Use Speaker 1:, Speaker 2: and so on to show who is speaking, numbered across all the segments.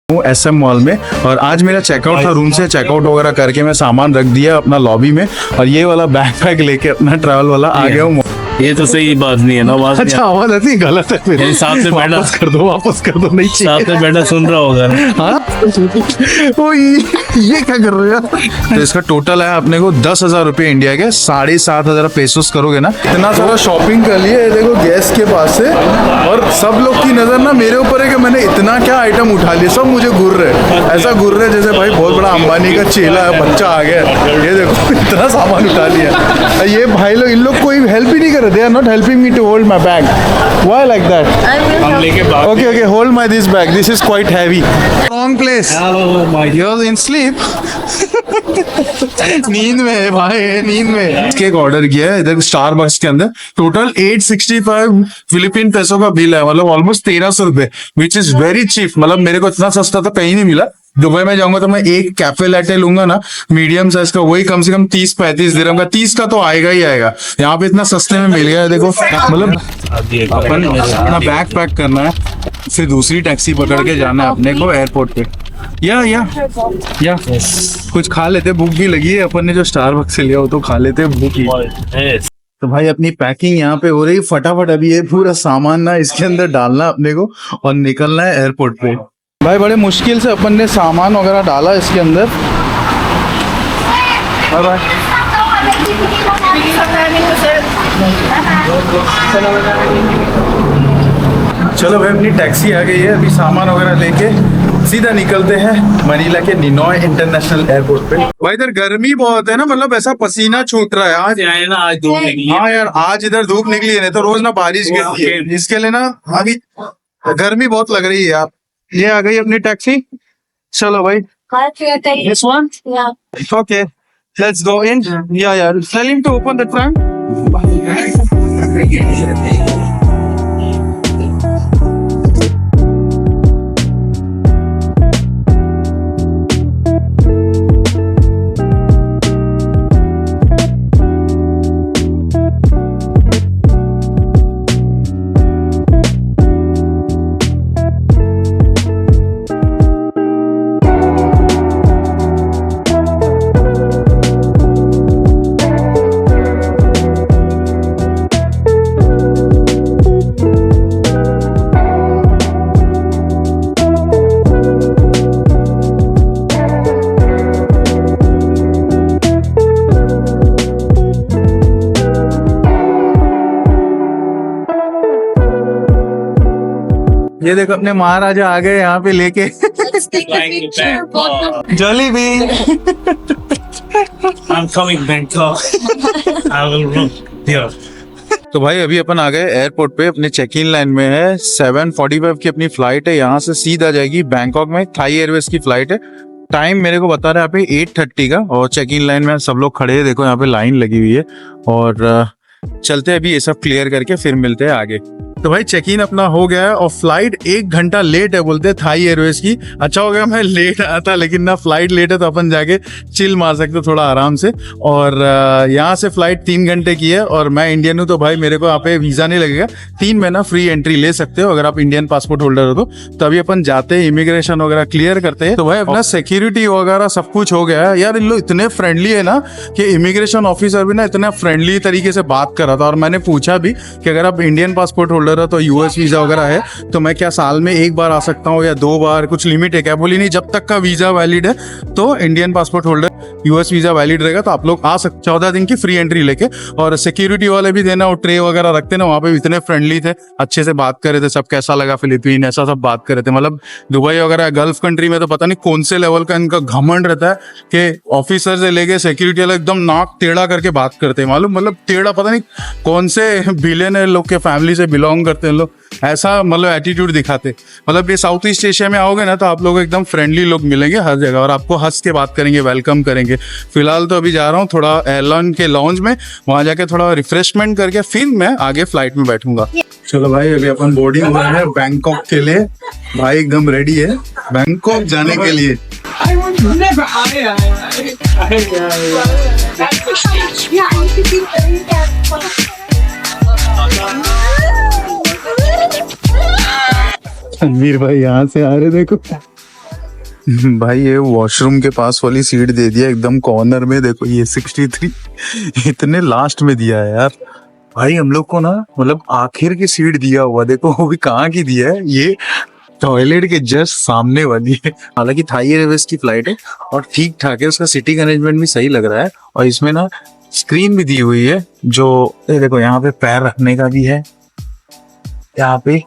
Speaker 1: SM mall में। और आज मेरा चेकआउट था, रूम से चेकआउट वगैरह करके मैं सामान रख दिया अपना लॉबी में, और ये वाला बैकपैक लेके अपना ट्रैवल वाला आ गया हूँ।
Speaker 2: ये तो सही बात नहीं है ना, आवाज
Speaker 1: अच्छा आवाज ऐसी गलत है फिर,
Speaker 2: साथ में बैठा
Speaker 1: वापस कर दो, वापस कर दो, नहीं चाहिए।
Speaker 2: साथ में बैठा सुन रहा होगा ना।
Speaker 1: हाँ? ओ ये क्या कर रहे हो यार? तो इसका टोटल है अपने को 10,000 रुपये इंडिया के, 7,500 पेसोस करोगे ना। इतना सारा शॉपिंग कर लिया है देखो गैस के पास से, और सब लोग की नजर ना मेरे ऊपर है कि मैंने इतना क्या आइटम उठा लिया। सब मुझे घूर रहे, ऐसा घूर रहे जैसे भाई बहुत बड़ा अंबानी का चेला है, बच्चा आ गया। ये देखो इतना सामान उठा लिया। ये भाई लोग, इन लोग कोई हेल्प ही नहीं कर रहे, they are not helping me to hold my bag. Why like that?
Speaker 2: हम लेके
Speaker 1: Okay, hold my this bag. This is quite heavy. Wrong place. You're in sleep. नींद में है भाई, नींद में। केक ऑर्डर किया है इधर स्टारबक्स के अंदर। टोटल 865 फिलीपीन पैसों का बिल है, मतलब ऑलमोस्ट 1300 रुपए, विच इज वेरी चीप। मतलब मेरे को इतना सस्ता तो कहीं नहीं मिला। दुबई में जाऊंगा तो मैं एक कैफे लैटे लूंगा ना मीडियम साइज का, वही कम से कम 30-35 दिरहम का, 30 का तो आएगा ही आएगा। यहाँ पे इतना सस्ते में मिल गया है देखो। मतलब अपन अपना बैग पैक करना है, फिर दूसरी टैक्सी पकड़ के जाना है अपने को एयरपोर्ट पे। या कुछ खा लेते, भूख भी लगी है। अपन ने जो स्टारबक्स से लिया वो तो खा लेते, भूख ही। तो भाई अपनी पैकिंग यहाँ पे हो रही फटाफट। अभी ये पूरा सामान ना इसके अंदर डालना अपने को और निकलना है एयरपोर्ट पे। भाई बड़े मुश्किल से अपन ने सामान वगैरह डाला इसके अंदर। Bye bye. चलो भाई अपनी टैक्सी आ गई है, अभी सामान वगैरह लेके सीधा निकलते हैं मनीला के निनॉय इंटरनेशनल एयरपोर्ट पे। भाई इधर गर्मी बहुत है ना, मतलब ऐसा पसीना छूट रहा है। आज
Speaker 2: आए ना, आज धूप निकली है।
Speaker 1: हाँ यार, आज इधर धूप निकली है, नहीं तो रोज ना बारिश गिरती है। इसके लिए ना अभी गर्मी बहुत लग रही है यार। ये आ गई अपनी टैक्सी। चलो भाई, this one?
Speaker 3: Yeah.
Speaker 1: Okay, let's go in. Yeah. Tell him to open the trunk. ये देखो अपने महाराजा आ गए यहाँ पे लेके।
Speaker 3: Let's take a picture.
Speaker 1: Jolly भी।
Speaker 2: I'm coming Bangkok. I will run here.
Speaker 1: तो भाई अभी अपन आ गए एयरपोर्ट पे, अपने चेक इन लाइन में है। 7:45 की अपनी फ्लाइट है, यहाँ से सीधा जाएगी बैंकॉक में। थाई एयरवेज की फ्लाइट है। टाइम मेरे को बता रहा है यहाँ पे 8:30 का, और चेक इन लाइन में सब लोग खड़े हैं। देखो यहाँ पे लाइन लगी हुई है, और चलते अभी ये सब क्लियर करके फिर मिलते हैं आगे। तो भाई चेक इन अपना हो गया है, और फ्लाइट 1 घंटा लेट है बोलते थाई एयरवेज की। अच्छा हो गया मैं लेट आया था, लेकिन ना फ्लाइट लेट है तो अपन जाके चिल मार सकते थोड़ा आराम से। और यहाँ से फ्लाइट 3 घंटे की है, और मैं इंडियन हूँ तो भाई मेरे को यहाँ पे वीजा नहीं लगेगा। 3 महीना फ्री एंट्री ले सकते हो अगर आप इंडियन पासपोर्ट होल्डर हो तो। अभी अपन जाते हैं, इमिग्रेशन वगैरह क्लियर करते हैं। तो भाई अपना सिक्योरिटी वगैरह सब कुछ हो गया है यार। इन लोग इतने फ्रेंडली है ना कि इमिग्रेशन ऑफिसर भी ना इतना फ्रेंडली तरीके से बात कर रहा था। और मैंने पूछा भी कि अगर आप इंडियन पासपोर्ट होल्डर हो तो यूएस वीजा वगैरह है तो मैं क्या साल में 1 बार आ सकता हूँ या 2 बार, कुछ लिमिट है क्या? बोली नहीं, जब तक का वीजा वैलिड है तो Indian passport holder US visa valid रहेगा तो आप लोग आ सकते 14 दिन की फ्री एंट्री लेके। और सिक्योरिटी वाले भी देना, और ट्रे वगैरह रखते ना, वहाँ पे इतने फ्रेंडली थे, अच्छे से बात कर रहे थे। सब कैसा लगा फिलीपीन, ऐसा सब बात कर रहे थे। मतलब दुबई वगैरह गल्फ कंट्री में तो पता नहीं कौन से लेवल का इनका घमंड रहता है कि ऑफिसर से लेके सिक्योरिटी वाले एकदम नाक टेढ़ा करके बात करते हैं। मालूम, मतलब टेढ़ा, पता नहीं कौन से बिलियनर लोग के फैमिली से बिलोंग करते हैं लोग, ऐसा मतलब एटीट्यूड दिखाते। मतलब ये साउथ ईस्ट एशिया में आओगे ना तो आप लोग एकदम फ्रेंडली लोग मिलेंगे हर जगह, और आपको हंस के बात करेंगे, वेलकम करेंगे। फिलहाल तो अभी जा रहा हूँ थोड़ा एयरलाइन के लॉन्ज में, वहां जाके थोड़ा रिफ्रेशमेंट करके फिर मैं आगे फ्लाइट में बैठूंगा। चलो भाई अभी अपन बोर्डिंग हो रहे हैं बैंकॉक के लिए। भाई एकदम रेडी है बैंकॉक जाने के लिए। रणवीर भाई यहाँ से आ रहे, देखो भाई ये वॉशरूम के पास वाली सीट दे दिया एकदम कॉर्नर में, देखो ये 63 इतने लास्ट में दिया है यार। भाई हम लोग को ना मतलब आखिर की सीट दिया हुआ, देखो वो भी कहाँ की दिया है, ये टॉयलेट के जस्ट सामने वाली है। हालांकि थाई एयरवेज की फ्लाइट है और ठीक ठाक है, उसका सीटिंग अरेंजमेंट भी सही लग रहा है। और इसमें ना स्क्रीन भी दी हुई है, जो ये देखो यहाँ पे पैर रखने का भी है यहाँ पे,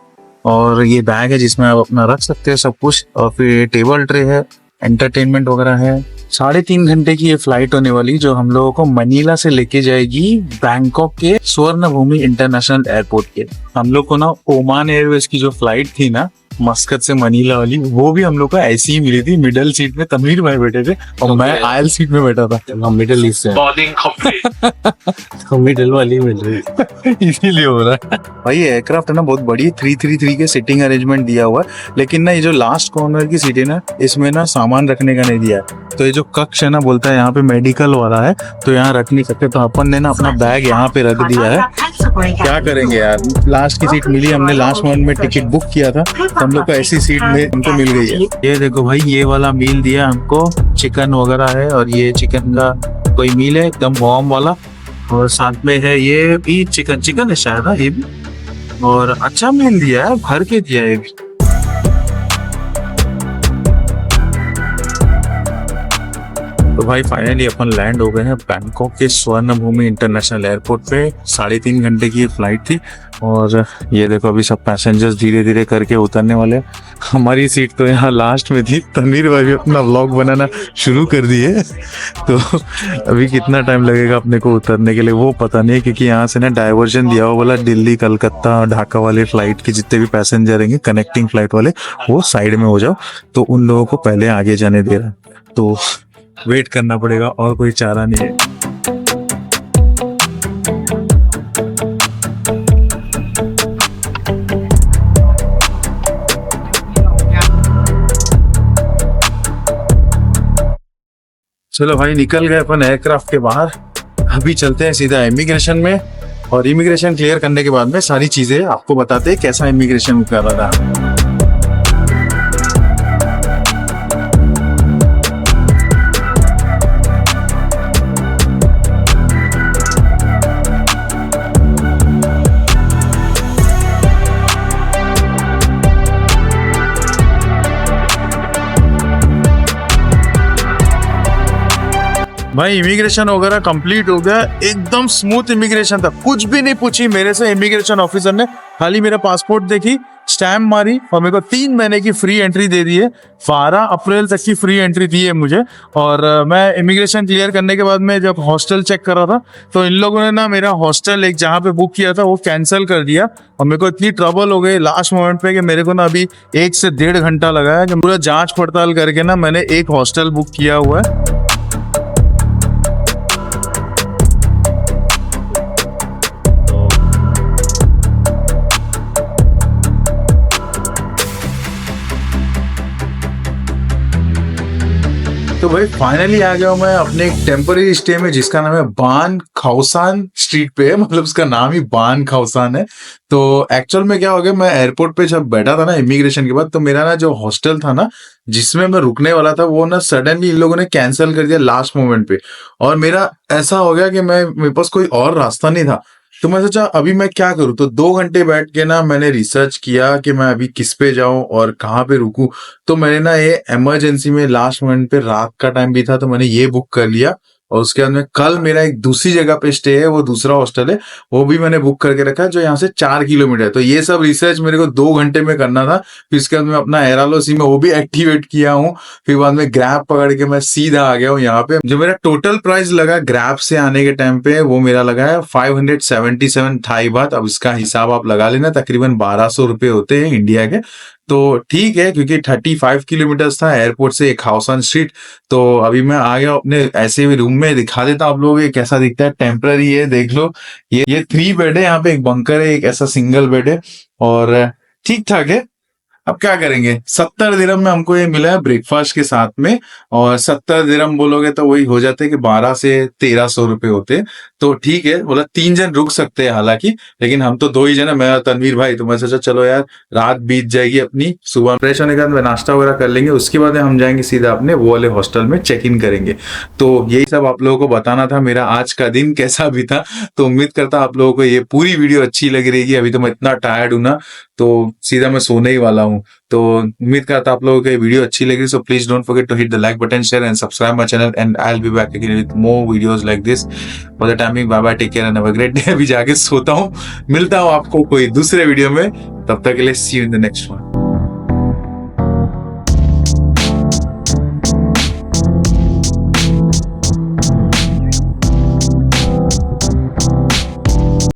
Speaker 1: और ये बैग है जिसमें आप अपना रख सकते हो सब कुछ, और फिर टेबल ट्रे है, एंटरटेनमेंट वगैरह है। 3.5 घंटे की ये फ्लाइट होने वाली, जो हम लोगों को मनीला से लेके जाएगी बैंकॉक के स्वर्ण भूमि इंटरनेशनल एयरपोर्ट के। हम लोग को ना ओमान एयरवेज की जो फ्लाइट थी ना मस्कत से मनीला वाली, वो भी हम लोग को ऐसी ही मिली थी। मिडल सीट में तमीर भाई बैठे थे और मैं आयल सीट में बैठा था।
Speaker 2: हम मिडिल ईस्ट से
Speaker 4: बॉर्डिंग कंप्लीट।
Speaker 2: हम मिडिल वाली मिल रही।
Speaker 1: इसीलिए हो रहा है भाई। ये एयरक्राफ्ट है ना बहुत बड़ी, 333 के सीटिंग अरेंजमेंट दिया हुआ है, लेकिन ना ये जो लास्ट कॉर्नर की सीट है ना, इसमें ना सामान रखने का नहीं दिया है। तो ये जो कक्ष है ना, बोलता है यहाँ पे मेडिकल वाला है तो यहाँ रख नहीं सकते, तो अपन ने ना अपना बैग यहाँ पे रख दिया है। क्या करेंगे यार, लास्ट की सीट मिली, हमने लास्ट मोमेंट में टिकट बुक किया था, तो हम लोग को ऐसी सीट में हमको मिल गई है। ये देखो भाई, ये वाला मील दिया हमको, चिकन वगैरह है, और ये चिकन का कोई मील है एकदम वार्म वाला, और साथ में है ये भी चिकन है शायद, ये भी, और अच्छा मील दिया है, भर के दिया है ये भी। तो भाई फाइनली अपन लैंड हो गए हैं बैंकॉक के स्वर्ण भूमि इंटरनेशनल एयरपोर्ट पे। 3.5 घंटे की ये फ्लाइट थी, और ये देखो अभी सब पैसेंजर्स धीरे धीरे करके उतरने वाले हैं। हमारी सीट तो यहाँ लास्ट में थी। तनवीर भाई भी अपना व्लॉग बनाना शुरू कर दिए, तो अभी कितना टाइम लगेगा अपने को उतरने के लिए वो पता नहीं है, क्योंकि यहाँ से ना डाइवर्जन दिया हुआ, बोला दिल्ली कलकत्ता ढाका वाले फ्लाइट के जितने भी पैसेंजर रहेंगे कनेक्टिंग फ्लाइट वाले, वो साइड में हो जाओ, तो उन लोगों को पहले आगे जाने दे रहा है। तो वेट करना पड़ेगा, और कोई चारा नहीं है। चलो भाई निकल गए अपन एयरक्राफ्ट के बाहर। अभी चलते हैं सीधा इमिग्रेशन में, और इमिग्रेशन क्लियर करने के बाद में सारी चीजें आपको बताते हैं कैसा इमिग्रेशन कर रहा था। भाई इमिग्रेशन वगैरह कंप्लीट हो गया, एकदम स्मूथ इमिग्रेशन था, कुछ भी नहीं पूछी मेरे से इमिग्रेशन ऑफिसर ने, खाली मेरा पासपोर्ट देखी, स्टैम्प मारी, और मेरे को 3 महीने की फ्री एंट्री दे दी है। 12 अप्रैल तक की फ्री एंट्री दी है मुझे। और मैं इमिग्रेशन क्लियर करने के बाद में जब हॉस्टल चेक कर रहा था, तो इन लोगों ने ना मेरा हॉस्टल एक जहाँ पे बुक किया था वो कैंसिल कर दिया, और मेरे को इतनी ट्रबल हो गई लास्ट मोमेंट पे कि मेरे को ना अभी 1 से 1.5 घंटा लगा है कि पूरा जांच पड़ताल करके ना मैंने एक हॉस्टल बुक किया हुआ है। तो भाई फाइनली आ गया हूं मैं अपने एक टेम्पररी स्टे में, जिसका नाम है बान खाउसान स्ट्रीट पे है, मतलब उसका नाम ही बान खाउसान है। तो एक्चुअल में क्या हो गया, मैं एयरपोर्ट पे जब बैठा था ना इमिग्रेशन के बाद, तो मेरा ना जो हॉस्टल था ना जिसमें मैं रुकने वाला था, वो ना सडनली इन लोगों ने कैंसिल कर दिया लास्ट मोमेंट पे। और मेरा ऐसा हो गया कि मेरे पास कोई और रास्ता नहीं था, तो मैं सोचा अभी मैं क्या करूं। तो 2 घंटे बैठ के ना मैंने रिसर्च किया कि मैं अभी किस पे जाऊं और कहाँ पे रुकूं। तो मैंने ना ये इमरजेंसी में लास्ट मोमेंट पे रात का टाइम भी था, तो मैंने ये बुक कर लिया। और उसके बाद में कल मेरा एक दूसरी जगह पे स्टे है, वो दूसरा हॉस्टल है, वो भी मैंने बुक करके रखा है, जो यहाँ से 4 किलोमीटर है। तो ये सब रिसर्च मेरे को 2 घंटे में करना था। फिर इसके बाद में अपना एरालो सिम है वो भी एक्टिवेट किया हूँ। फिर बाद में ग्रैब पकड़ के मैं सीधा आ गया हूँ यहाँ पे। जो मेरा टोटल प्राइस लगा ग्रैब से आने के टाइम पे, वो मेरा लगा है 577 थाई बात। अब इसका हिसाब आप लगा लेना, तकरीबन 1200 रुपए होते हैं इंडिया के। तो ठीक है, क्योंकि 35 किलोमीटर था एयरपोर्ट से खाउसान स्ट्रीट। तो अभी मैं आ गया अपने ऐसे भी रूम में, दिखा देता हूं आप लोगों को ये कैसा दिखता है। टेम्पररी है, देख लो। ये 3 बेड है, यहाँ पे एक बंकर है, एक ऐसा सिंगल बेड है, और ठीक ठाक है। अब क्या करेंगे, 70 दिरहम में हमको ये मिला है ब्रेकफास्ट के साथ में, और 70 दिरहम बोलोगे तो वही हो जाते कि 12 से 1300 रुपए होते। तो ठीक है, बोला 3 जन रुक सकते हैं हालांकि, लेकिन हम तो 2 ही जन है, मैं और तनवीर भाई। तो मैं सोचा चलो यार रात बीत जाएगी अपनी, सुबह फ्रेश होने के बाद नाश्ता वगैरह कर लेंगे, उसके बाद हम जाएंगे सीधा अपने वो वाले हॉस्टल में चेक इन करेंगे। तो यही सब आप लोगों को बताना था, मेरा आज का दिन कैसा भी था। तो उम्मीद करता आप लोगों को ये पूरी वीडियो अच्छी लग रही है। अभी तो मैं इतना टायर्ड हूं ना, तो सीधा मैं सोने ही वाला हूँ। तो उम्मीद करता आप लोगों को ये वीडियो अच्छी लगी। So please don't forget to hit the like button, share and subscribe my channel, and I will be back again with more videos like this. For the timing bye bye, take care and have a great day. अभी जाके सोता हूँ, मिलता हूँ आपको कोई दूसरे video में, तब तक के लिए see you in the next one.